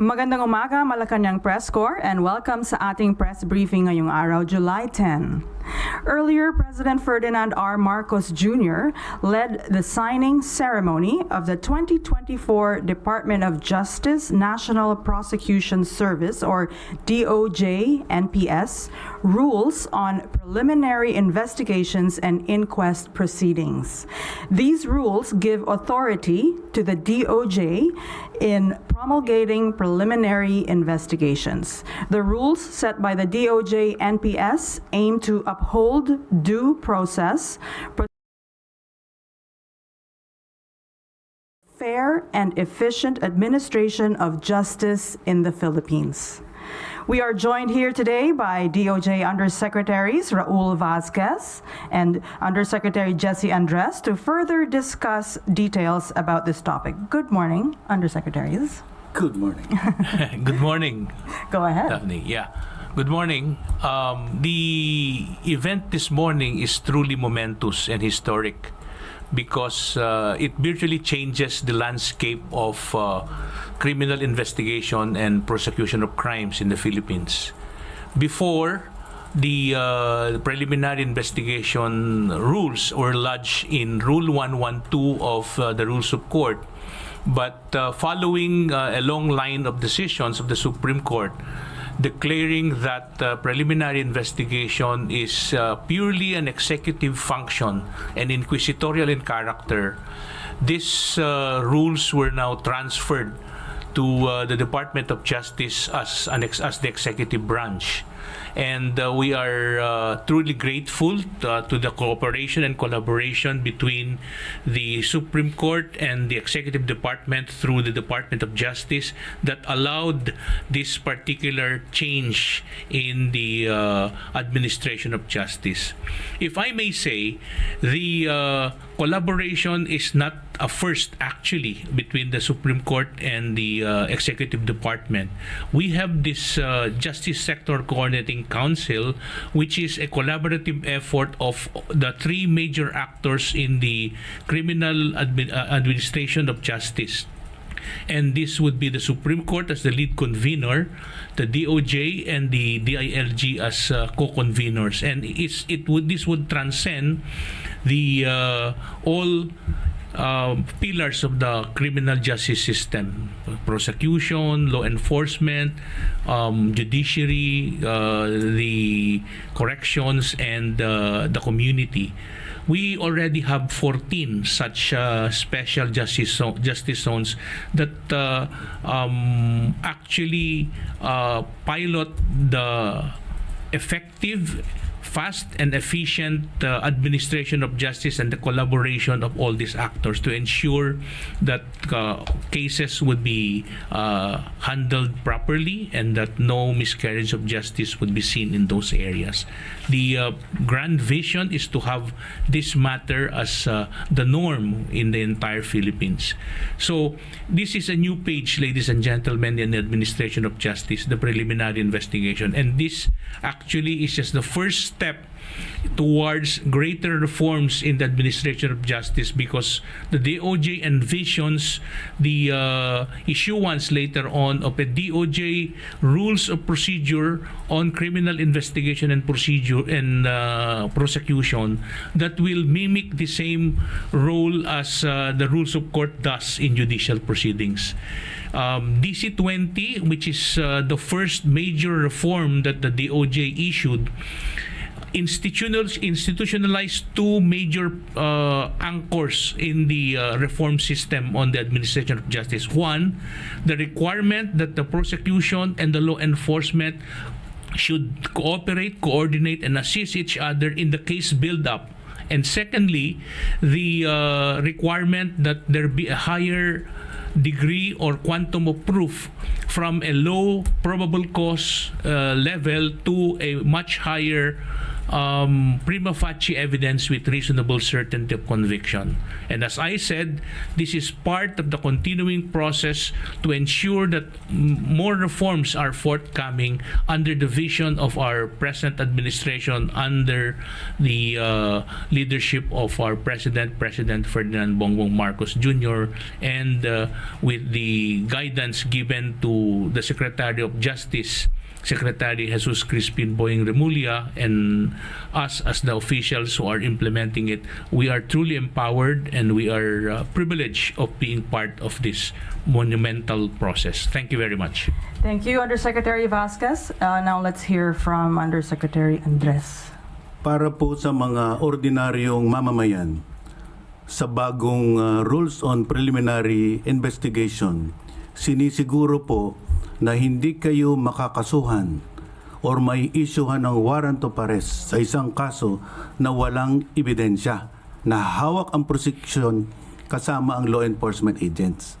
Magandang umaga, Malacañang Press Corps, and welcome sa ating press briefing ngayong araw, July 10. Earlier, President Ferdinand R. Marcos Jr. led the signing ceremony of the 2024 Department of Justice National Prosecution Service, or DOJ-NPS, rules on preliminary investigations and inquest proceedings. These rules give authority to the DOJ in promulgating preliminary investigations. The rules set by the DOJ-NPS aim to uphold due process, fair and efficient administration of justice in the Philippines. We are joined here today by DOJ Undersecretaries Raul Vasquez and Undersecretary Jesse Andres to further discuss details about this topic. Good morning, Undersecretaries. Good morning. Good morning. Go ahead. Daphne. Yeah. Good morning. The event this morning is truly momentous and historic because it virtually changes the landscape of criminal investigation and prosecution of crimes in the Philippines. Before, the preliminary investigation rules were lodged in Rule 112 of the Rules of Court. But following a long line of decisions of the Supreme Court declaring that preliminary investigation is purely an executive function and inquisitorial in character, these rules were now transferred to the Department of Justice as the executive branch. And we are truly grateful to the cooperation and collaboration between the Supreme Court and the Executive Department through the Department of Justice that allowed this particular change in the administration of justice. If I may say, the collaboration is not a first actually between the Supreme Court and the Executive Department. We have this Justice Sector Coordinating Council, which is a collaborative effort of the three major actors in the criminal administration of justice. And this would be the Supreme Court as the lead convener, the DOJ and the DILG as co-conveners. And this would transcend the all pillars of the criminal justice system: prosecution, law enforcement, judiciary, the corrections, and the community. We already have 14 such special justice zones that actually pilot the effective, fast and efficient administration of justice and the collaboration of all these actors to ensure that cases would be handled properly and that no miscarriage of justice would be seen in those areas. The grand vision is to have this matter as the norm in the entire Philippines. So this is a new page, ladies and gentlemen, in the administration of justice, the preliminary investigation. And this actually is just the first step towards greater reforms in the administration of justice, because the DOJ envisions the issuance later on of a DOJ rules of procedure on criminal investigation and procedure and prosecution that will mimic the same role as the rules of court does in judicial proceedings. DC-20, which is the first major reform that the DOJ issued, institutionalized two major anchors in the reform system on the administration of justice. One, the requirement that the prosecution and the law enforcement should cooperate, coordinate, and assist each other in the case build-up. And secondly, the requirement that there be a higher degree or quantum of proof from a low probable cause level to a much higher prima facie evidence with reasonable certainty of conviction. And as I said, this is part of the continuing process to ensure that more reforms are forthcoming under the vision of our present administration, under the leadership of our President Ferdinand Bongbong Marcos Jr., and with the guidance given to the Secretary of Justice, Secretary Jesus Crispin Boying Remulla, and us as the officials who are implementing it. We are truly empowered, and we are privileged of being part of this monumental process. Thank you very much. Thank you, Undersecretary Vasquez. Now let's hear from Undersecretary Andres. Para po sa mga ordinaryong mamamayan, sa bagong rules on preliminary investigation, sinisiguro po na hindi kayo makakasuhan or may isyuhan ng warrant of arrest sa isang kaso na walang ebidensya, na hawak ang prosecution kasama ang law enforcement agents.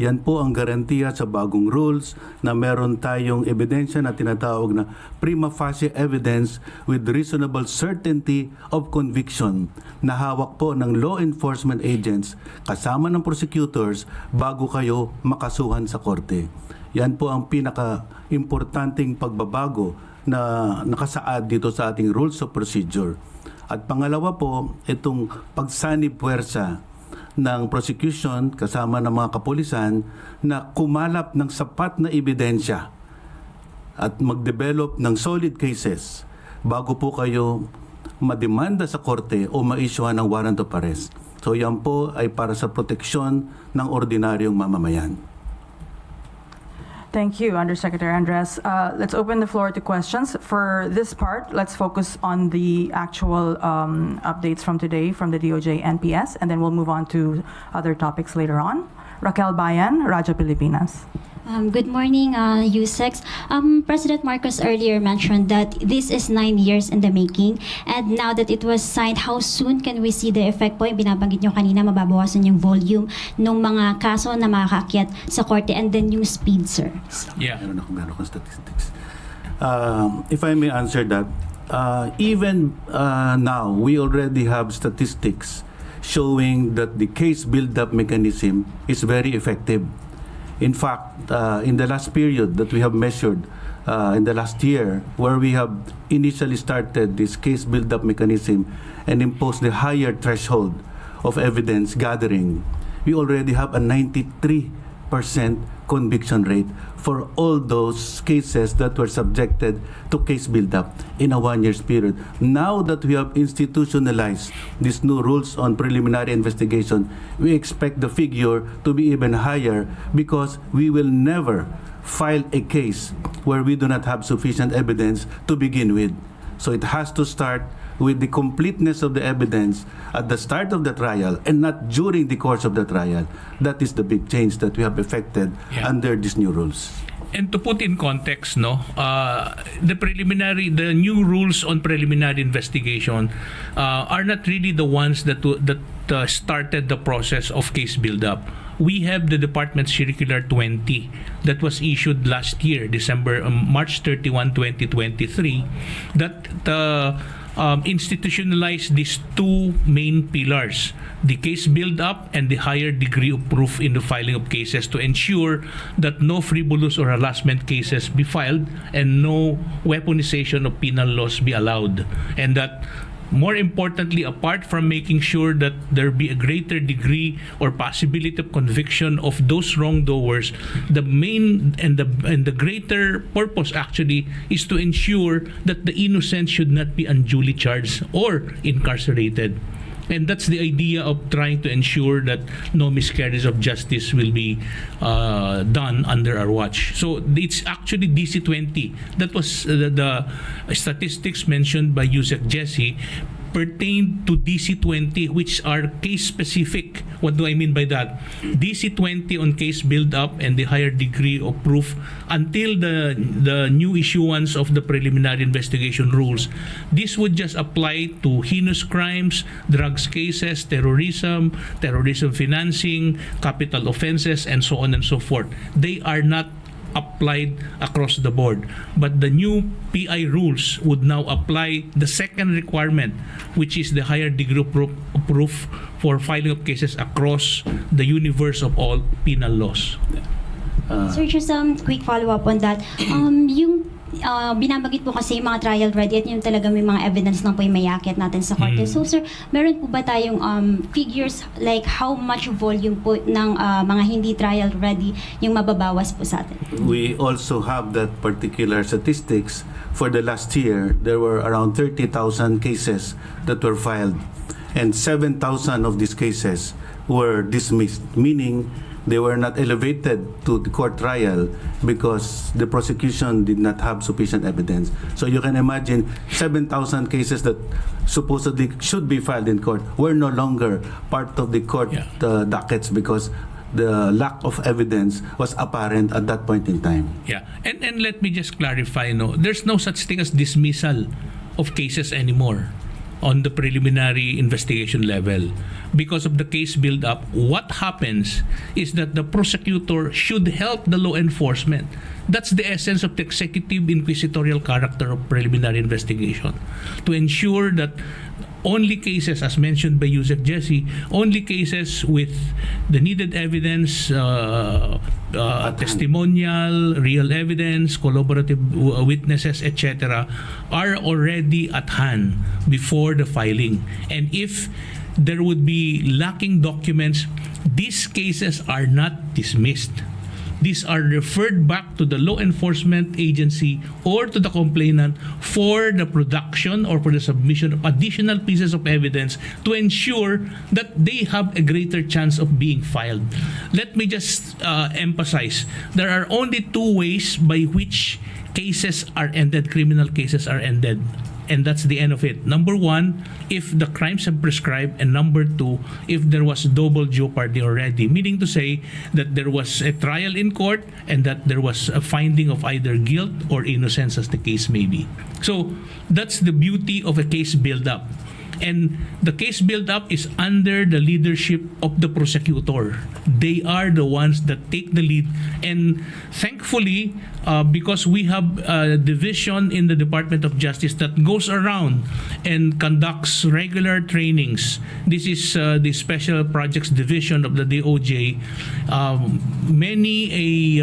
Yan po ang garantiya sa bagong rules, na meron tayong ebidensya na tinatawag na prima facie evidence with reasonable certainty of conviction, na hawak po ng law enforcement agents kasama ng prosecutors bago kayo makasuhan sa korte. Yan po ang pinaka-importanting pagbabago na nakasaad dito sa ating rules of procedure. At pangalawa po, itong pagsanib puwersa ng prosecution kasama ng mga kapulisan na kumalap ng sapat na ebidensya at mag-develop ng solid cases bago po kayo mademanda sa korte o ma-issuehan ng warrant of arrest. So yan po ay para sa proteksyon ng ordinaryong mamamayan. Thank you, Undersecretary Andres. Let's open the floor to questions. For this part, let's focus on the actual updates from today from the DOJ NPS, and then we'll move on to other topics later on. Ulat Bayan, Radyo Pilipinas. Good morning, USEX. President Marcos earlier mentioned that this is 9 years in the making, and now that it was signed, how soon can we see the effect po? Yung binabanggit nyo kanina, mababawasan yung volume ng mga kaso na makakakyat sa korte, and then yung speed, sir. Yeah. Meron akong statistics. If I may answer that, even now, we already have statistics showing that the case build-up mechanism is very effective. In fact, in the last period that we have measured, in the last year, where we have initially started this case build-up mechanism and imposed the higher threshold of evidence gathering, we already have a 93% conviction rate for all those cases that were subjected to case build-up in a 1 year period. Now that we have institutionalized these new rules on preliminary investigation, we expect the figure to be even higher, because we will never file a case where we do not have sufficient evidence to begin with. So it has to start with the completeness of the evidence at the start of the trial and not during the course of the trial. That is the big change that we have effected under these new rules. And to put in context, the new rules on preliminary investigation are not really the ones that started the process of case build-up. We have the Department Circular 20 that was issued last year, March 31, 2023, that institutionalized these two main pillars: the case build-up and the higher degree of proof in the filing of cases, to ensure that no frivolous or harassment cases be filed and no weaponization of penal laws be allowed. And that, more importantly, apart from making sure that there be a greater degree or possibility of conviction of those wrongdoers, the main and the greater purpose actually is to ensure that the innocent should not be unduly charged or incarcerated. And that's the idea of trying to ensure that no miscarriage of justice will be done under our watch. So it's actually DC-20. That was the statistics mentioned by Yusek Jesse pertain to DC-20, which are case-specific. What do I mean by that? DC-20 on case build-up and the higher degree of proof until the new issuance of the preliminary investigation rules. This would just apply to heinous crimes, drugs cases, terrorism financing, capital offenses, and so on and so forth. They are not applied across the board. But the new PI rules would now apply the second requirement, which is the higher degree of proof for filing of cases across the universe of all penal laws. Sir, just quick follow-up on that. Yung binabagit po kasi yung mga trial ready at yung talaga may mga evidence lang po yung mayakit natin sa korte. So sir, meron po ba tayong figures like how much volume po ng mga hindi trial ready yung mababawas po sa atin? We also have that particular statistics. For the last year, there were around 30,000 cases that were filed, and 7,000 of these cases were dismissed, meaning they were not elevated to the court trial because the prosecution did not have sufficient evidence. So you can imagine 7,000 cases that supposedly should be filed in court were no longer part of the court dockets because the lack of evidence was apparent at that point in time. Yeah, and let me just clarify, there's no such thing as dismissal of cases anymore on the preliminary investigation level. Because of the case build-up, what happens is that the prosecutor should help the law enforcement. That's the essence of the executive inquisitorial character of preliminary investigation. To ensure that only cases, as mentioned by Yusek Jesse, only cases with the needed evidence, testimonial, real evidence, collaborative witnesses, etc., are already at hand before the filing. And if there would be lacking documents, these cases are not dismissed. These are referred back to the law enforcement agency or to the complainant for the production or for the submission of additional pieces of evidence to ensure that they have a greater chance of being filed. Let me just emphasize, there are only two ways by which cases are ended, criminal cases are ended. And that's the end of it. Number one, if the crimes have prescribed, and number two, if there was double jeopardy already, meaning to say that there was a trial in court and that there was a finding of either guilt or innocence, as the case may be. So that's the beauty of a case build-up. And the case build-up is under the leadership of the prosecutor. They are the ones that take the lead. And thankfully, because we have a division in the Department of Justice that goes around and conducts regular trainings. This is the Special Projects Division of the DOJ. Many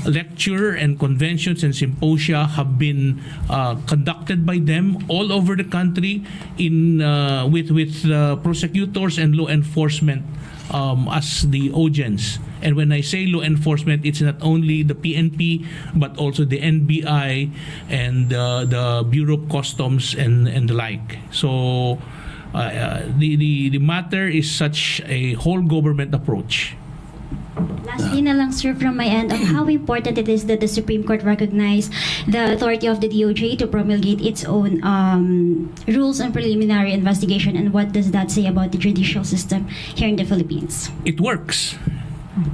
lecture and conventions and symposia have been conducted by them all over the country with prosecutors and law enforcement as the audience. And when I say law enforcement, it's not only the PNP but also the NBI and the Bureau of Customs and the like. So the matter is such a whole government approach. Lastly na lang, sir, from my end, how important it is that the Supreme Court recognize the authority of the DOJ to promulgate its own rules on preliminary investigation, and what does that say about the judicial system here in the Philippines? It works.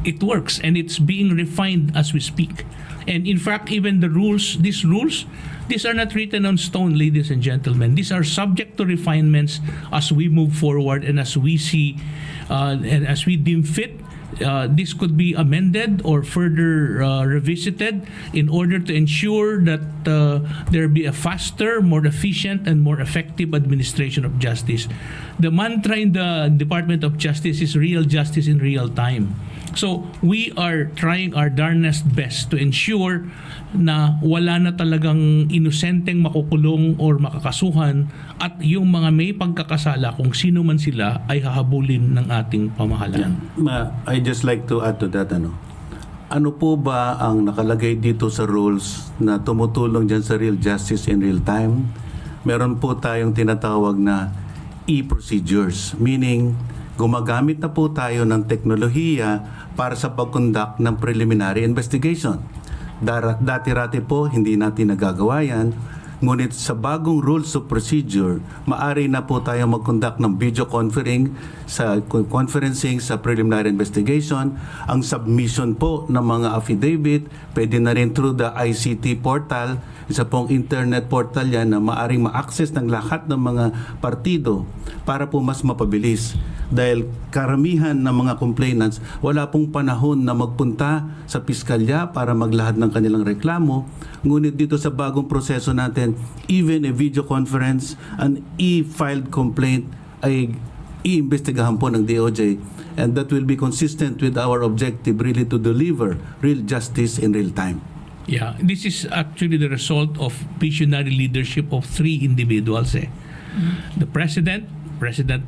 It works, and it's being refined as we speak. And in fact, even these rules, these are not written on stone, ladies and gentlemen. These are subject to refinements as we move forward and as we see and as we deem fit. This could be amended or further revisited in order to ensure that there be a faster, more efficient, and more effective administration of justice. The mantra in the Department of Justice is real justice in real time. So we are trying our darnest best to ensure na wala na talagang inosenteng makukulong or makakasuhan, at yung mga may pagkakasala kung sino man sila ay hahabulin ng ating pamahalaan. I just like to add to that. Ano po ba ang nakalagay dito sa rules na tumutulong dyan sa real justice in real time? Meron po tayong tinatawag na e-procedures, meaning gumagamit na po tayo ng teknolohiya para sa pag-conduct ng preliminary investigation. Dati-rati po, hindi natin nagagawa yan. Ngunit sa bagong rules of procedure, maaari na po tayo mag-conduct ng video conferencing sa preliminary investigation. Ang submission po ng mga affidavit, pwede na rin through the ICT portal. Isa pong internet portal yan na maaring ma-access ng lahat ng mga partido para po mas mapabilis. dahil karamihan ng mga complainants wala pong panahon na magpunta sa piskalya para maglahad ng kanilang reklamo. Ngunit dito sa bagong proseso natin, even a video conference, an e-filed complaint ay iimbestigahan po ng DOJ, and that will be consistent with our objective really to deliver real justice in real time. Yeah, this is actually the result of visionary leadership of three individuals. The President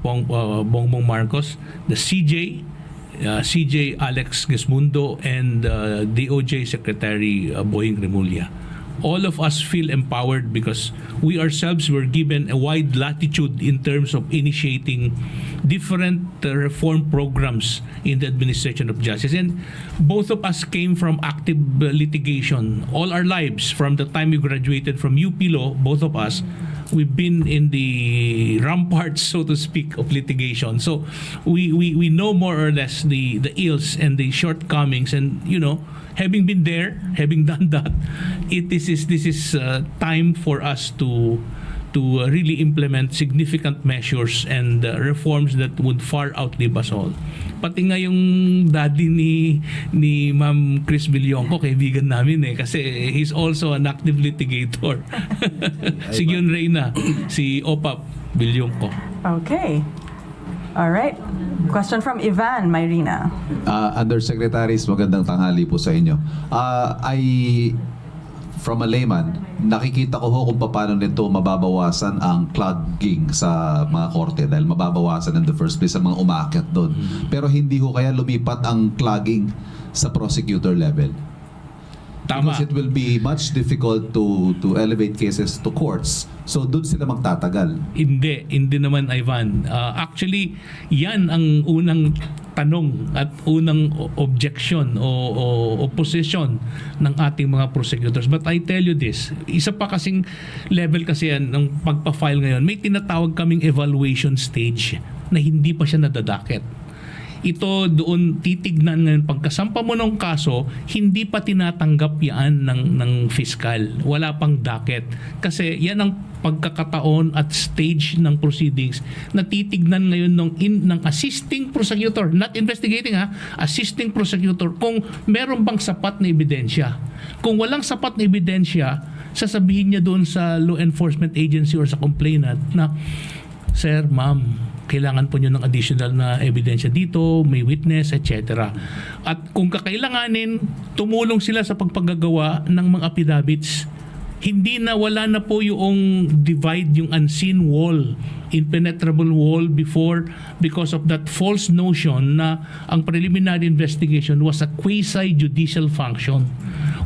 Bongbong Marcos, the CJ Alex Gesmundo, and DOJ Secretary Boying Remulla. All of us feel empowered because we ourselves were given a wide latitude in terms of initiating different reform programs in the administration of justice. And both of us came from active litigation all our lives. From the time we graduated from UP Law, both of us, we've been in the ramparts, so to speak, of litigation. So we know more or less the ills and the shortcomings, and having been there, having done that, this is time for us to really implement significant measures and reforms that would far outlive us all. Pati nga yung daddy ni Ma'am Chris Villonco, kaibigan namin kasi he's also an active litigator. Si Gion Reyna, si Opap Villonco. Okay. All right. Question from Ivan Mayrina. Undersecretaries, magandang tanghali po sa inyo. From a layman, nakikita ko kung paano nito mababawasan ang clogging sa mga korte dahil mababawasan in the first place ang mga umaakyat doon. Pero hindi ho kaya lumipat ang clogging sa prosecutor level? Tama. Because it will be much difficult to elevate cases to courts. So doon sila magtatagal. Hindi naman, Ivan. Actually, yan ang unang tanong at unang objection o opposition ng ating mga prosecutors. But I tell you this, isa pa kasing level kasi yan ng pagpa-file ngayon, may tinatawag kaming evaluation stage na hindi pa siya nadadakit. Ito doon titignan ngayon pagkasampa mo ng kaso, hindi pa tinatanggap yan ng fiscal. Wala pang docket. Kasi yan ang pagkakataon at stage ng proceedings na titignan ngayon ng assisting prosecutor, not investigating assisting prosecutor, kung meron bang sapat na ebidensya. Kung walang sapat na ebidensya, sasabihin niya doon sa law enforcement agency or sa complainant na, Sir, Ma'am, kailangan po nyo ng additional na ebidensya dito, may witness, etc. At kung kakailanganin, tumulong sila sa pagpagagawa ng mga affidavits. Hindi na, wala na po yung divide, yung unseen wall, impenetrable wall before, because of that false notion na ang preliminary investigation was a quasi-judicial function.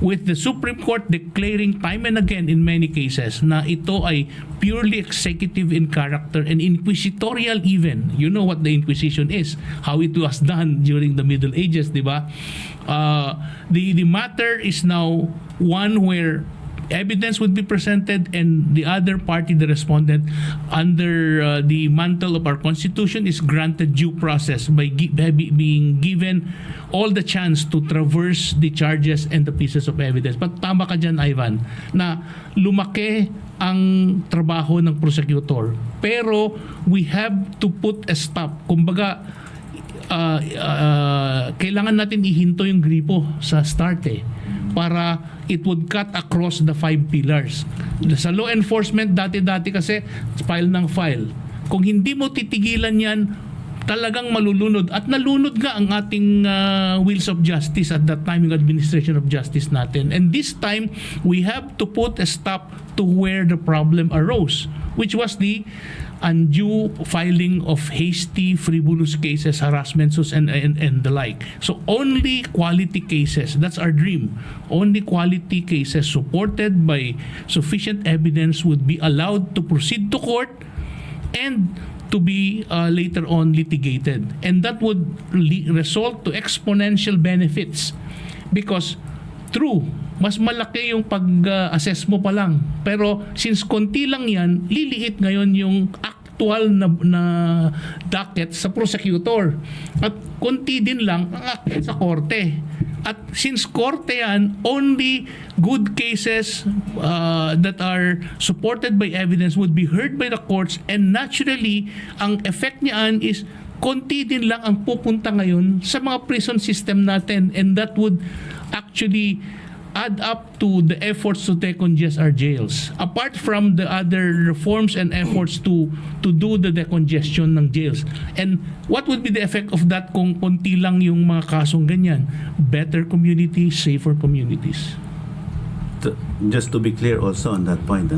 With the Supreme Court declaring time and again in many cases na ito ay purely executive in character and inquisitorial even. You know what the Inquisition is, how it was done during the Middle Ages, di ba? The matter is now one where evidence would be presented and the other party, the respondent, under the mantle of our Constitution is granted due process by being given all the chance to traverse the charges and the pieces of evidence. But tama ka dyan, Ivan, na lumaki ang trabaho ng prosecutor. Pero we have to put a stop. Kumbaga, kailangan natin ihinto yung gripo sa start para it would cut across the 5 pillars. Sa law enforcement, dati-dati kasi file ng file. Kung hindi mo titigilan yan, talagang malulunod. At nalunod nga ang ating wheels of justice at that time, yung administration of justice natin. And this time, we have to put a stop to where the problem arose, which was the undue filing of hasty, frivolous cases, harassment suits, and the like. So only quality cases, that's our dream. Only quality cases supported by sufficient evidence would be allowed to proceed to court and to be later on litigated. And that would result to exponential benefits because true, mas malaki yung pag-assess mo pa lang. Pero since konti lang yan, liliit ngayon yung actual na docket sa prosecutor. At konti din lang ang akyat sa korte. At since korte yan, only good cases that are supported by evidence would be heard by the courts, and naturally, ang effect niyan is konti din lang ang pupunta ngayon sa mga prison system natin, and that would actually add up to the efforts to decongest our jails. Apart from the other reforms and efforts to do the decongestion ng jails. And what would be the effect of that kung konti lang yung mga kasong ganyan? Better communities, safer communities. Just to be clear also on that point,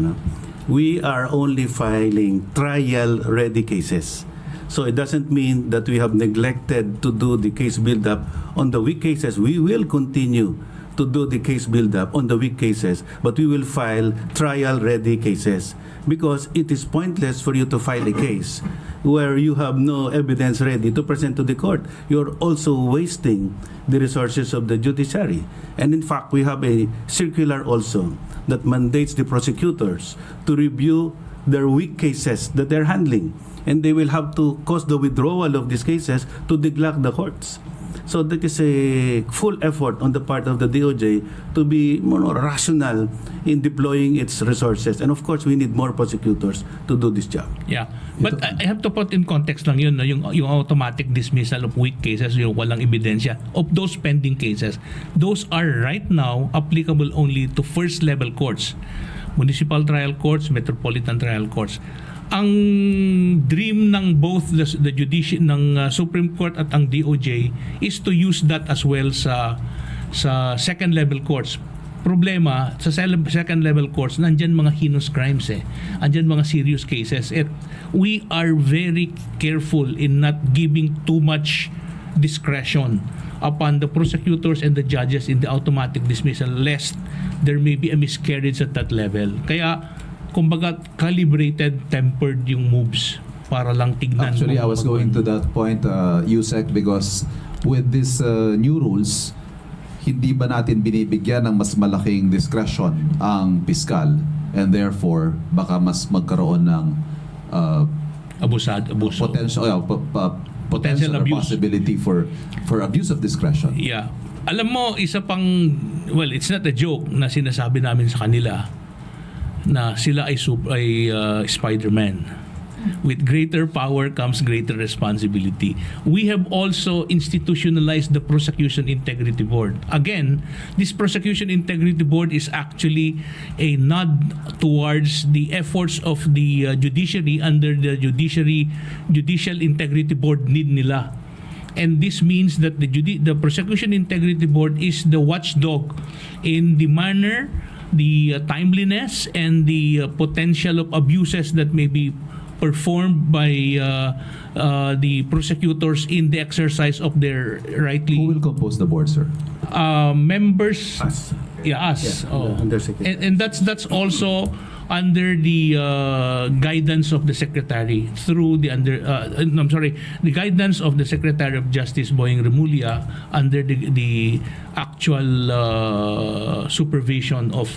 we are only filing trial-ready cases. So it doesn't mean that we have neglected to do the case build-up on the weak cases. We will continue to do the case build-up on the weak cases, but we will file trial-ready cases because it is pointless for you to file a case where you have no evidence ready to present to the court. You're also wasting the resources of the judiciary. And in fact, we have a circular also that mandates the prosecutors to review their weak cases that they're handling, and they will have to cause the withdrawal of these cases to neglect the courts. So that is a full effort on the part of the DOJ to be more rational in deploying its resources. And of course, we need more prosecutors to do this job. Yeah. But I have to put in context lang yun, no? yung automatic dismissal of weak cases, yung walang ebidensya, of those pending cases, those are right now applicable only to first level courts, municipal trial courts, metropolitan trial courts. Ang dream ng both the judicial ng Supreme Court at ang DOJ is to use that as well sa second level courts. Problema sa second level courts, nandyan mga heinous crimes andyan mga serious cases, at we are very careful in not giving too much discretion upon the prosecutors and the judges in the automatic dismissal, lest there may be a miscarriage at that level. Kaya kumbaga calibrated, tempered yung moves para lang tignan. Actually, I was going to that point, Yusek, because with these new rules, hindi ba natin binibigyan ng mas malaking discretion ang piskal, and therefore baka mas magkaroon ng abuso. Potential or abuse. possibility for abuse of discretion. Yeah. Alam mo, isa pang, well, it's not a joke na sinasabi namin sa kanila na sila ay Spider-Man. With greater power comes greater responsibility. We have also institutionalized the Prosecution Integrity Board. Again, this Prosecution Integrity Board is actually a nod towards the efforts of the judiciary under the Judicial Integrity Board need nila. And this means that the Prosecution Integrity Board is the watchdog in the manner, the timeliness, and the potential of abuses that may be performed by the prosecutors in the exercise of their rightly. Who will compose the board, sir? Members. Us. Yeah, us. Yeah, Oh. Undersecretary. And that's also under the guidance of the Secretary through the the guidance of the Secretary of Justice Boying Remulla under the actual supervision of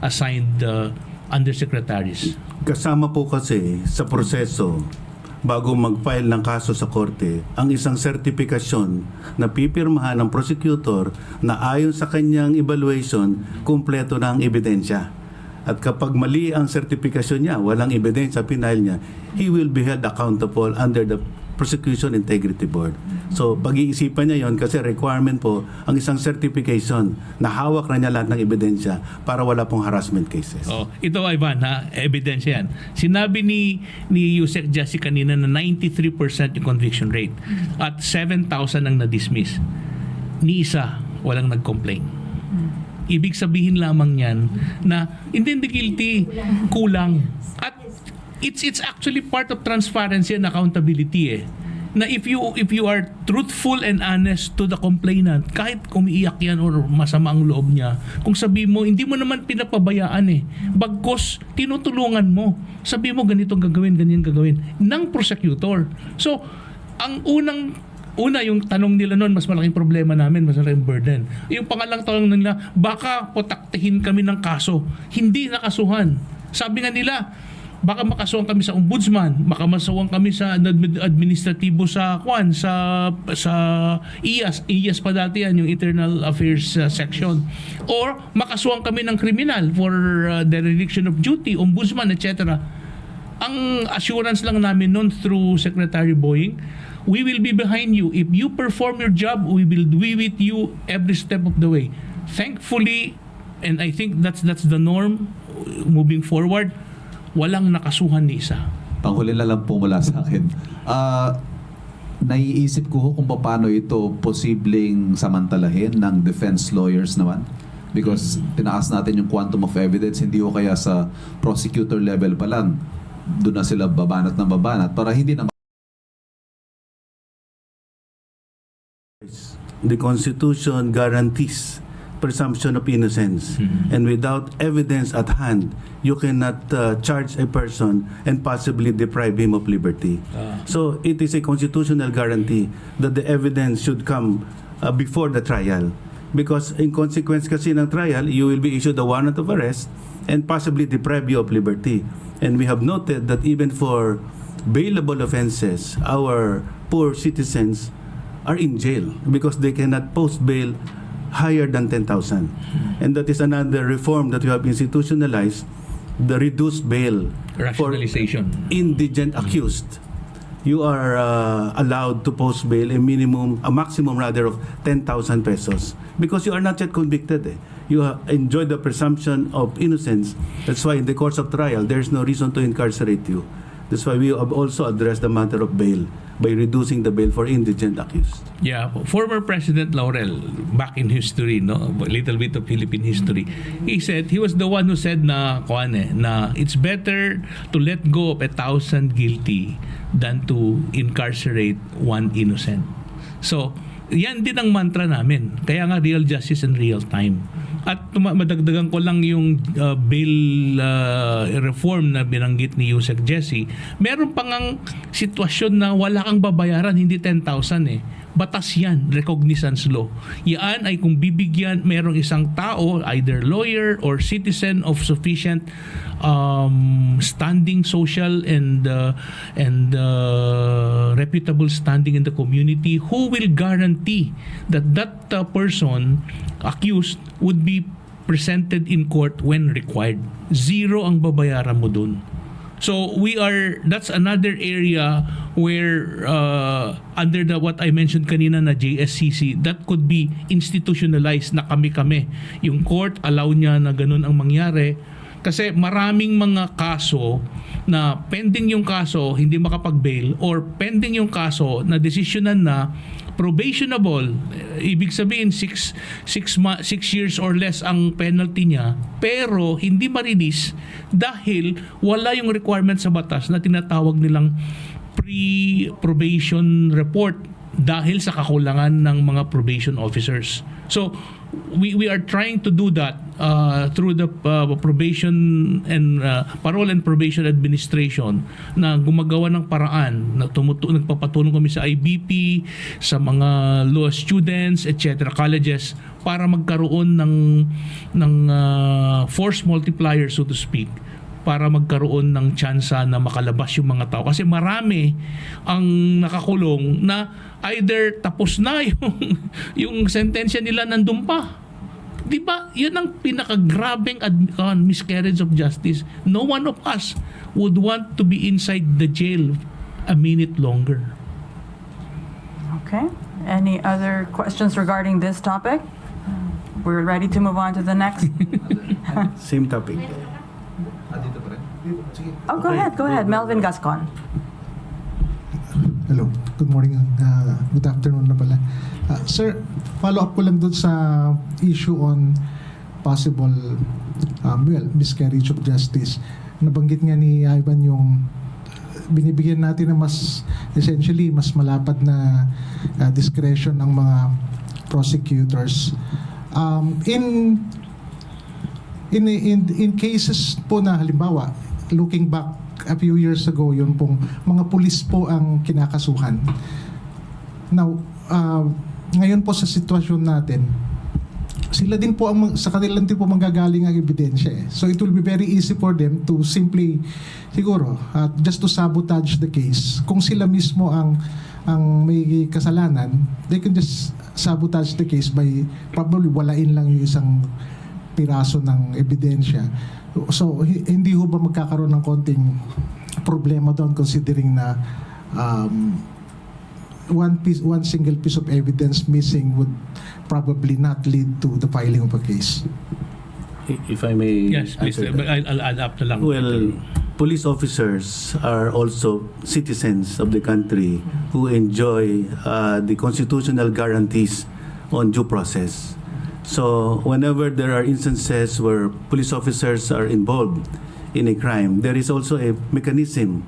assigned undersecretaries. Kasama po kasi sa proseso bago mag-file ng kaso sa korte ang isang sertifikasyon na pipirmahan ng prosecutor na ayon sa kanyang evaluation, kumpleto na ang ebidensya. At kapag mali ang sertifikasyon niya, walang ebidensya, pinahil niya, he will be held accountable under the Prosecution Integrity Board. So, pag-iisipan niya yon kasi requirement po ang isang certification na hawak na niya lahat ng ebidensya para wala pong harassment cases. Oh, ito Ivan, ebidensya yan. Sinabi ni Yusek Jassy kanina na 93% yung conviction rate at 7,000 ang na-dismiss. Ni isa, walang nag-complain. Ibig sabihin lamang yan na hindi guilty, kulang. At it's actually part of transparency and accountability na if you are truthful and honest to the complainant, kahit umiiyak yan or masama ang loob niya, kung sabi mo hindi mo naman pinapabayaan bagkos tinutulungan mo, sabi mo ganitong gagawin, ganyan gagawin ng prosecutor. So ang una yung tanong nila noon, mas malaking problema namin, mas malaking burden. Yung pangalang tanong nila, baka potaktihin kami ng kaso, hindi nakasuhan. Sabi nga nila, baka makasuhan kami sa ombudsman, baka masawang kami sa administratibo sa IAS pa dati yan, yung Internal Affairs section, or makasuhan kami ng criminal for dereliction of duty, ombudsman, etc. Ang assurance lang namin noon through Secretary Boying, We will be behind you. If you perform your job, we will be with you every step of the way. Thankfully, and I think that's the norm moving forward, walang nakasuhan ni isa. Panghuli na lang po mula sa akin. Naiisip ko kung paano ito posibleng samantalahin ng defense lawyers naman. Because tinaas natin yung quantum of evidence, hindi ko kaya sa prosecutor level pa lang, doon na sila babanat ng babanat para hindi na. The Constitution guarantees presumption of innocence. And without evidence at hand, you cannot charge a person and possibly deprive him of liberty. So it is a constitutional guarantee that the evidence should come before the trial. Because in consequence kasi ng trial, you will be issued a warrant of arrest and possibly deprive you of liberty. And we have noted that even for bailable offenses, our poor citizens are in jail because they cannot post bail higher than 10,000. And that is another reform that we have institutionalized, the reduced bail for Rationalization. indigent accused. You are allowed to post bail a maximum rather of 10,000 pesos because you are not yet convicted. You enjoy the presumption of innocence. That's why in the course of trial, there's no reason to incarcerate you. That's why we have also addressed the matter of bail by reducing the bail for indigent accused. Yeah, former President Laurel, back in history, no, a little bit of Philippine history, he was the one who said na it's better to let go of 1,000 guilty than to incarcerate one innocent. So, yan din ang mantra namin. Kaya nga real justice and real time. At madagdagan ko lang yung bail reform na binanggit ni Yusek Jesse. Meron pang ang sitwasyon na wala kang babayaran, hindi 10,000 eh. Batas yan, recognizance law. Yan ay kung bibigyan merong isang tao, either lawyer or citizen of sufficient standing, social and reputable standing in the community, who will guarantee that person accused would be presented in court when required. Zero ang babayaran mo dun. So that's another area where under what I mentioned kanina na JSCC, that could be institutionalized na kami. Yung court allow niya na ganun ang mangyari. Kasi maraming mga kaso na pending yung kaso, hindi makapag-bail, or pending yung kaso na desisyonan na probationable, ibig sabihin 6 years or less ang penalty niya, pero hindi ma-release dahil wala yung requirement sa batas na tinatawag nilang pre-probation report dahil sa kakulangan ng mga probation officers. So we are trying to do that through the probation and parole and probation administration na gumagawa ng paraan na nagpapatulong kami sa IBP, sa mga law students, etc., colleges, para magkaroon ng force multiplier, so to speak, para magkaroon ng tsansa na makalabas yung mga tao. Kasi marami ang nakakulong na either tapos na yung sentensya nila nandun pa. Di ba? Yan ang pinakagrabeng miscarriage of justice. No one of us would want to be inside the jail a minute longer. Okay. Any other questions regarding this topic? We're ready to move on to the next. Same topic. Oh, go ahead. Melvin Gascon. Hello. Good morning. Good afternoon na pala. Sir, follow up ko lang doon sa issue on possible miscarriage of justice. Nabanggit nga ni Ivan yung binibigyan natin ng mas malapad na discretion ng mga prosecutors. In cases po na halimbawa, looking back a few years ago, yun pong mga pulis po ang kinakasuhan. Now, ngayon po sa sitwasyon natin, sila din po sa kanilang din po manggagaling ang ebidensya eh. So it will be very easy for them to simply siguro just to sabotage the case. Kung sila mismo ang may kasalanan, they can just sabotage the case by probably walain lang yung isang piraso ng ebidensya. So hindi ho ba magkakaroon ng konting problema doon considering na one single piece of evidence missing would probably not lead to the filing of a case. If I may Yes, please. answer that. I'll add up na lang. Well, police officers are also citizens of the country who enjoy the constitutional guarantees on due process. So whenever there are instances where police officers are involved in a crime, there is also a mechanism,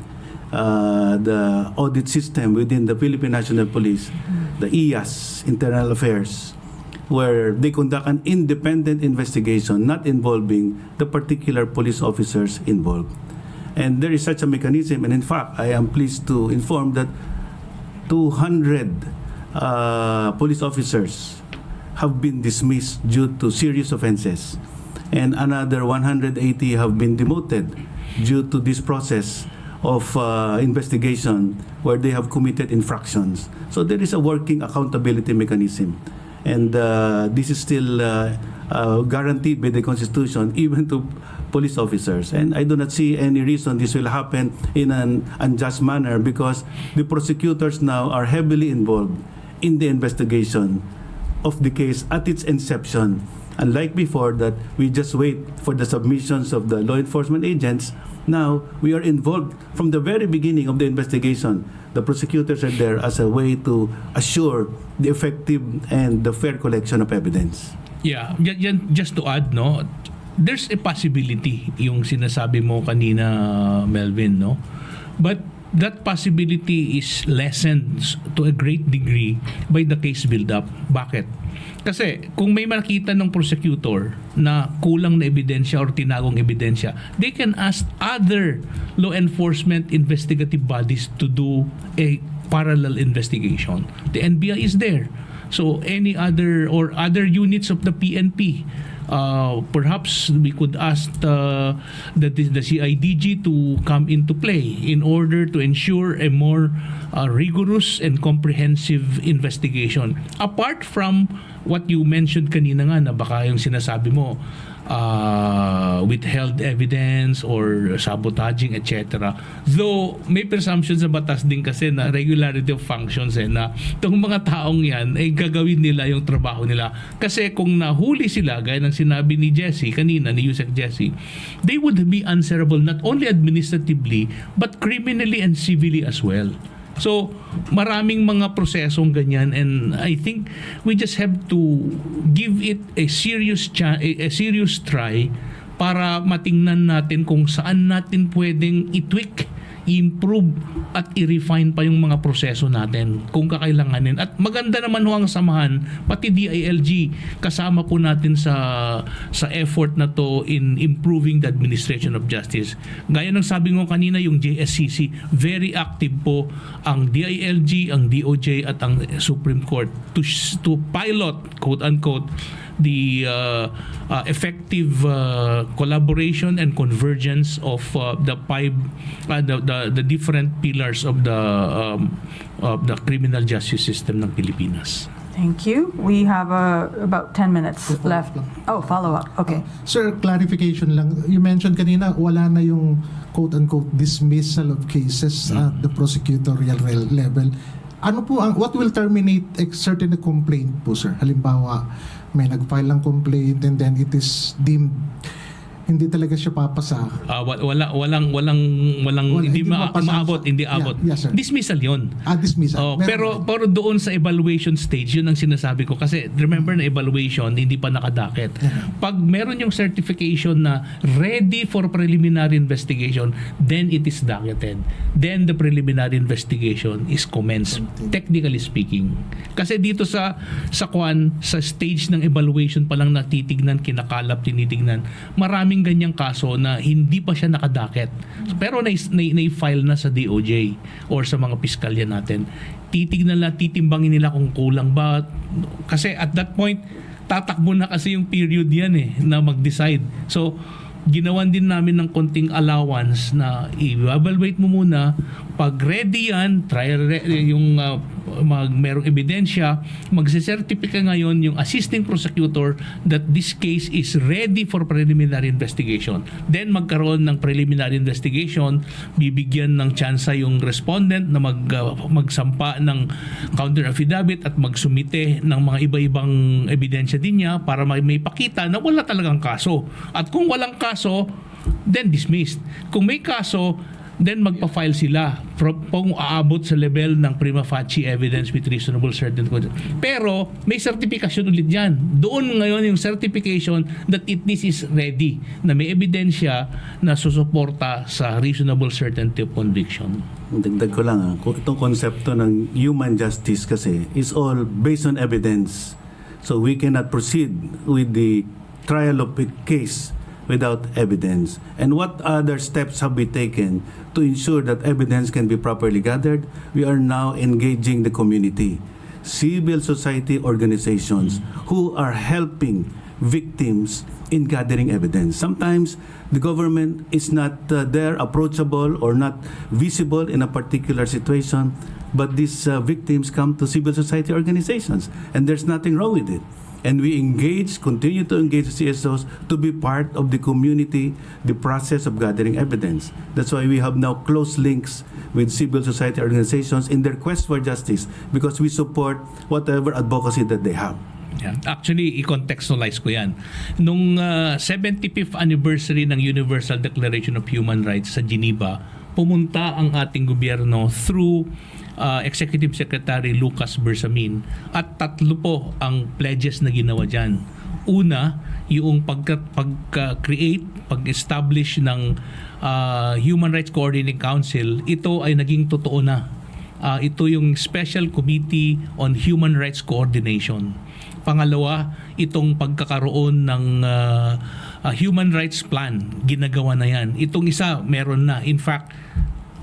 the audit system within the Philippine National Police, the IAS, Internal Affairs, where they conduct an independent investigation not involving the particular police officers involved. And there is such a mechanism, and in fact, I am pleased to inform that 200 police officers have been dismissed due to serious offenses, and another 180 have been demoted due to this process of investigation where they have committed infractions. So there is a working accountability mechanism, and this is still guaranteed by the Constitution even to police officers. And I do not see any reason this will happen in an unjust manner, because the prosecutors now are heavily involved in the investigation of the case at its inception. Unlike before, that we just wait for the submissions of the law enforcement agents, now we are involved from the very beginning of the investigation. The prosecutors are there as a way to assure the effective and the fair collection of evidence. Yeah, just to add, no, there's a possibility yung sinasabi mo kanina, Melvin, no? But that possibility is lessened to a great degree by the case build-up. Bakit? Kasi kung may makita ng prosecutor na kulang na ebidensya or tinagong ebidensya, they can ask other law enforcement investigative bodies to do a parallel investigation. The NBI is there. So any other or other units of the PNP, perhaps we could ask the CIDG to come into play in order to ensure a more rigorous and comprehensive investigation. Apart from what you mentioned kanina nga, na baka yung sinasabi mo, withheld evidence or sabotaging, etc. Though may presumptions sa batas din kasi na regularity of functions, na itong mga taong yan ay gagawin nila yung trabaho nila. Kasi kung nahuli sila, gaya ng sinabi ni Jesse kanina, ni Yusek Jesse, they would be answerable not only administratively but criminally and civilly as well. So, maraming mga prosesong ganyan, and I think we just have to give it a serious try para matingnan natin kung saan natin pwedeng i-tweak, i-improve at i-refine pa yung mga proseso natin kung kakailanganin. At maganda naman ho ang samahan, pati DILG kasama po natin sa effort na to in improving the administration of justice. Gaya ng sabi ko kanina, yung JSCC, very active po ang DILG, ang DOJ at ang Supreme Court to pilot, quote-unquote, the effective collaboration and convergence of the different pillars of the criminal justice system ng Pilipinas. Thank you. We have about 10 minutes left. Oh, follow-up. Okay. Sir, clarification lang. You mentioned kanina, wala na yung quote-unquote dismissal of cases at the prosecutorial level. Ano po what will terminate a certain complaint po, sir? Halimbawa, may nag-file ng complaint and then it is deemed hindi talaga siya papasa. Walang hindi maabot, hindi abot. Yeah, yes, sir. Dismissal 'yon. Dismissal. Pero doon sa evaluation stage, 'yun ang sinasabi ko kasi remember na evaluation hindi pa nakadakit. Pag meron yung certification na ready for preliminary investigation, then it is docketed. Then the preliminary investigation is commenced, technically speaking. Kasi dito sa stage ng evaluation pa lang natitignan, kinakalap, tinitignan, maraming ganyang kaso na hindi pa siya nakadaket. Pero na-file na sa DOJ or sa mga piskalya natin. Titimbangin nila kung kulang ba. Kasi at that point, tatakbo na kasi yung period yan na mag-decide. So, ginawan din namin ng konting allowance na i-evaluate mo muna. Pag ready yan, merong ebidensya, magse-certify ngayon yung assisting prosecutor that this case is ready for preliminary investigation. Then magkaroon ng preliminary investigation, bibigyan ng tsansa yung respondent na magsampa ng counter affidavit at magsumite ng mga iba-ibang ebidensya din niya para may pakita na wala talagang kaso. At kung walang kaso, then dismissed. Kung may kaso, then magpa-file sila kung aabot sa level ng prima facie evidence with reasonable certainty. Pero may certification ulit yan. Doon ngayon yung certification that this is ready, na may ebidensya na susuporta sa reasonable certainty of conviction. Dagdag ko lang, itong konsepto ng human justice kasi is all based on evidence. So we cannot proceed with the trial of a case without evidence. And what other steps have we taken to ensure that evidence can be properly gathered? We are now engaging the community, civil society organizations who are helping victims in gathering evidence. Sometimes the government is not there, approachable, or not visible in a particular situation, but these victims come to civil society organizations, and there's nothing wrong with it. And we continue to engage the CSOs to be part of the community, the process of gathering evidence. That's why we have now close links with civil society organizations in their quest for justice, because we support whatever advocacy that they have. Yeah. Actually, i-contextualize ko yan. Nung 75th anniversary ng Universal Declaration of Human Rights sa Geneva, pumunta ang ating gobyerno through Executive Secretary Lucas Bersamin, at 3 po ang pledges na ginawa dyan. Una, yung pag-create, pag-establish ng Human Rights Coordinating Council. Ito ay naging totoo na. Ito yung Special Committee on Human Rights Coordination. Pangalawa, itong pagkakaroon ng Human Rights Plan, ginagawa na yan. Itong isa, meron na. In fact,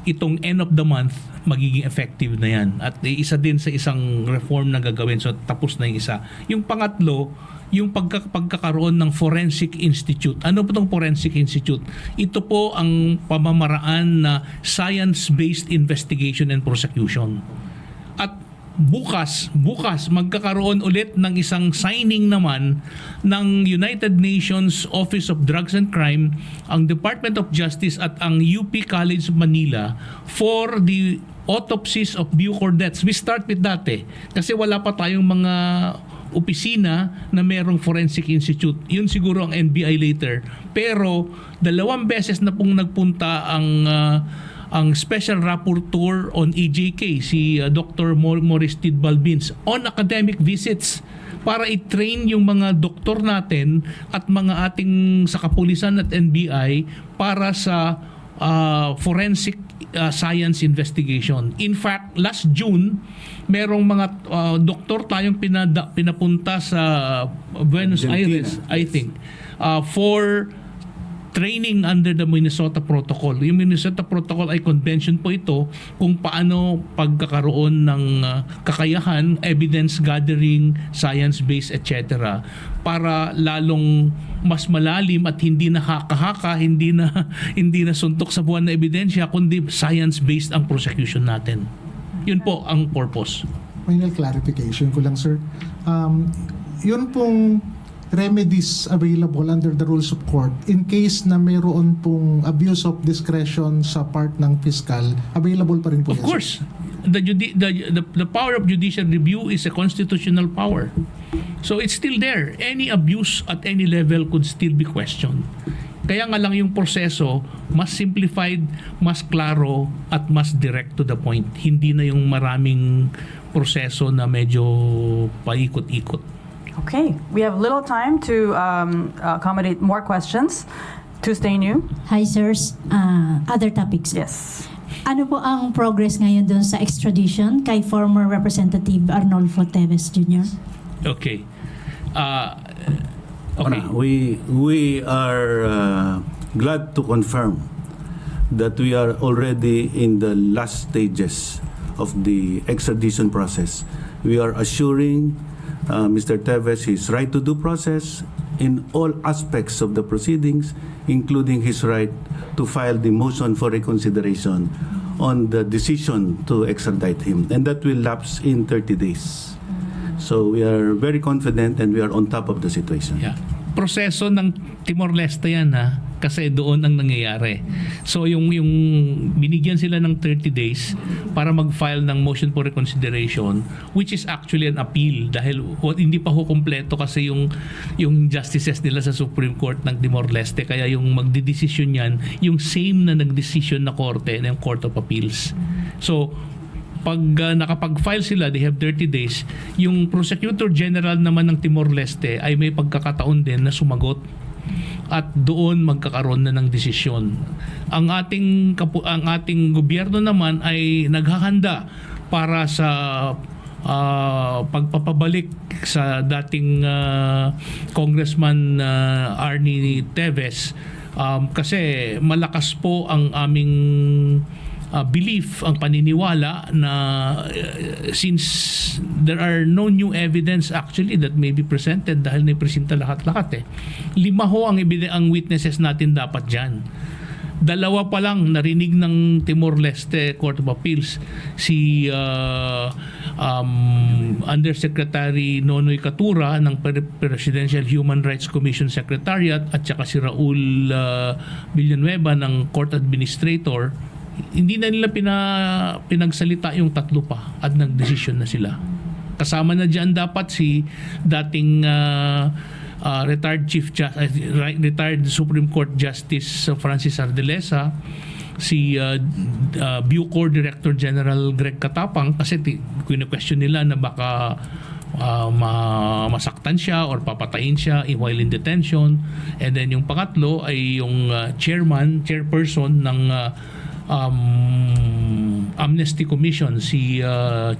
itong end of the month, magiging effective na yan. At isa din sa isang reform na gagawin. So, tapos na yung isa. Yung pangatlo, yung pagkakaroon ng Forensic Institute. Ano po itong Forensic Institute? Ito po ang pamamaraan na science-based investigation and prosecution. At bukas magkakaroon ulit ng isang signing naman ng United Nations Office of Drugs and Crime, ang Department of Justice at ang UP College Manila for the autopsies of Bucor deaths. We start with that kasi wala pa tayong mga opisina na merong Forensic Institute. Yun siguro ang NBI later. Pero 2 beses na pong nagpunta ang Special Rapporteur on EJK, si Dr. Maurice Tid Balbins, on academic visits para i-train yung mga doktor natin at mga ating sa kapulisan at NBI para sa forensic science investigation. In fact, last June, merong mga doktor tayong pinapunta sa Buenos Aires, I think, for training under the Minnesota Protocol. Yung Minnesota Protocol ay convention po ito kung paano pagkakaroon ng kakayahan, evidence gathering, science-based, etc. para lalong mas malalim at hindi na haka-haka, hindi na suntok sa buwan na ebidensya, kundi science-based ang prosecution natin. Yun po ang purpose. Final clarification ko lang, sir. Yun pong remedies available under the rules of court in case na mayroon pong abuse of discretion sa part ng fiscal, available pa rin po. Of course, the power of judicial review is a constitutional power. So it's still there. Any abuse at any level could still be questioned. Kaya nga lang yung proseso mas simplified, mas klaro at mas direct to the point. Hindi na yung maraming proseso na medyo paikot-ikot. Okay, we have little time to accommodate more questions. Tuesday New. Hi, sirs. Other topics. Yes. Ano po ang progress ngayon doon sa extradition kay former Representative Arnolfo Teves Jr.? Okay. Okay. We are glad to confirm that we are already in the last stages of the extradition process. We are assuring Mr. Teves his right to due process in all aspects of the proceedings, including his right to file the motion for reconsideration on the decision to extradite him, and that will lapse in 30 days. So we are very confident and we are on top of the situation. Yeah. Proseso ng Timor-Leste yan, ha, kasi doon ang nangyayari. So yung binigyan sila ng 30 days para mag-file ng motion for reconsideration, which is actually an appeal dahil hindi pa ho kumpleto kasi yung justices nila sa Supreme Court ng Timor-Leste, kaya yung magdidesisyon yan yung same na nagdesisyon na korte, ng Court of Appeals. So pag nakapag-file sila, they have 30 days. Yung Prosecutor General naman ng Timor-Leste ay may pagkakataon din na sumagot at doon magkakaroon na ng desisyon. Ang ating gobyerno naman ay naghahanda para sa pagpapabalik sa dating Congressman Arnie Teves, kasi malakas po ang aming belief, ang paniniwala na since there are no new evidence actually that may be presented dahil naipresenta lahat-lahat 5 ho ang witnesses natin dapat dyan. 2 pa lang narinig ng Timor-Leste Court of Appeals, si Undersecretary Nonoy Catura ng Presidential Human Rights Commission Secretariat at saka si Raul Villanueva ng Court Administrator. Hindi na nila pinagsalita yung 3 pa at nagdesisyon na sila. Kasama na dyan dapat si dating retired Supreme Court Justice Francis Ardilesa, si Bucor Director General Greg Katapang, kasi question nila na baka masaktan siya or papatayin siya while in detention. And then yung pangatlo ay yung chairperson ng Amnesty Commission, si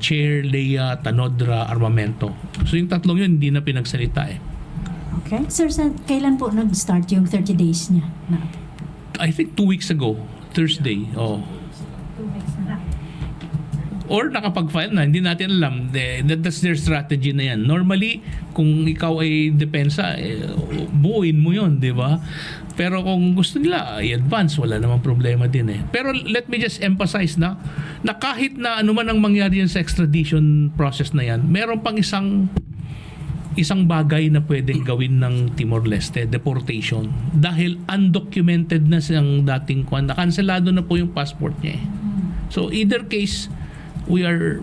Chair Leia Tanodra Armamento. So yung 3 yun hindi na pinagsalita Okay. Sir, kailan po nag-start yung 30 days niya? I think 2 weeks ago, Thursday. Or nakapag-file na, hindi natin alam. That's their strategy na yan. Normally, kung ikaw ay depensa, buuin mo yun, di ba? Pero kung gusto nila i-advance, wala namang problema din Pero let me just emphasize na kahit na ano man ang mangyari yan sa extradition process na yan, meron pang isang bagay na pwedeng gawin ng Timor-Leste, deportation. Dahil undocumented na siyang dating nakanselado na po yung passport niya So either case, we are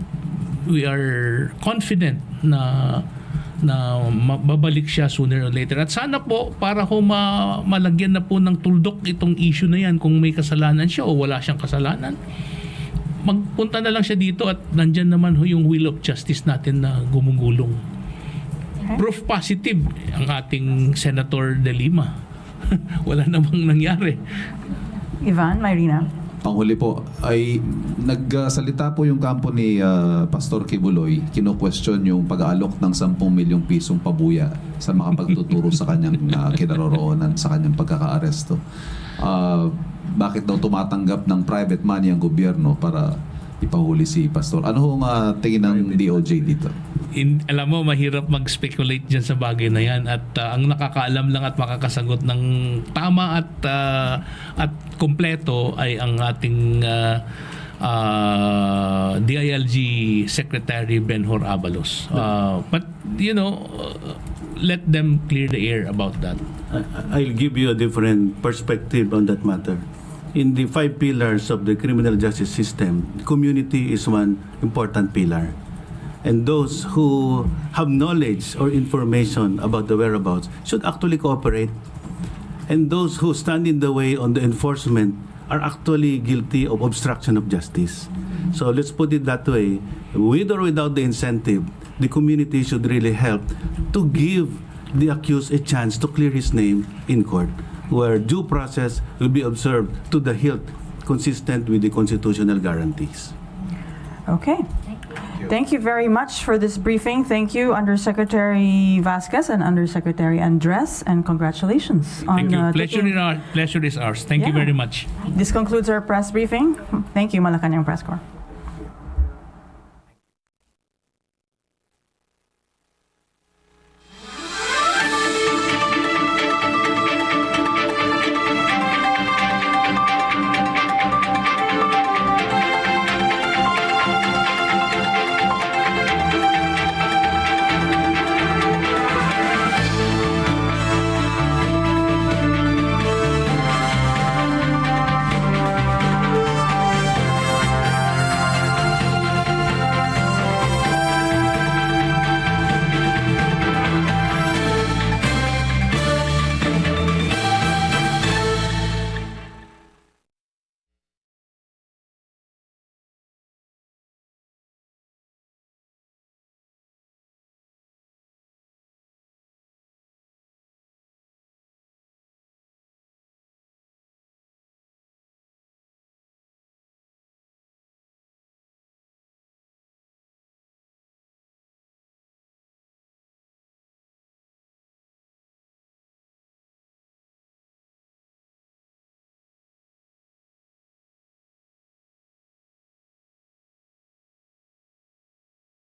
confident na babalik siya sooner or later. At sana po, para ho malagyan na po ng tuldok itong issue na yan, kung may kasalanan siya o wala siyang kasalanan, magpunta na lang siya dito at nandyan naman ho yung will of justice natin na gumugulong. Okay. Proof positive ang ating Senator De Lima. Wala namang nangyari. Ivan, Myrina. Panghuli po, ay nagsalita po yung kampo ni Pastor Kibuloy, kino-question yung pag-aalok ng 10 milyong pisong pabuya sa makapagtuturo sa kanyang kinaroroonan, sa kanyang pagkaka-aresto. Bakit daw tumatanggap ng private money ang gobyerno para ipahuli si Pastor? Ano hong tingin ng DOJ dito? Alam mo, mahirap mag-speculate dyan sa bagay na yan at ang nakakaalam lang at makakasagot ng tama at kompleto ay ang ating DILG Secretary Benhur Abalos. But let them clear the air about that. I'll give you a different perspective on that matter. In the 5 pillars of the criminal justice system, community is one important pillar. And those who have knowledge or information about the whereabouts should actually cooperate. And those who stand in the way on the enforcement are actually guilty of obstruction of justice. So let's put it that way. With or without the incentive, the community should really help to give the accused a chance to clear his name in court, where due process will be observed to the hilt, consistent with the constitutional guarantees. Okay. Thank you very much for this briefing. Thank you, Undersecretary Vasquez and Undersecretary Andres, and congratulations on Thank you. Pleasure is ours. Thank you very much. This concludes our press briefing. Thank you, Malacañang Press Corps.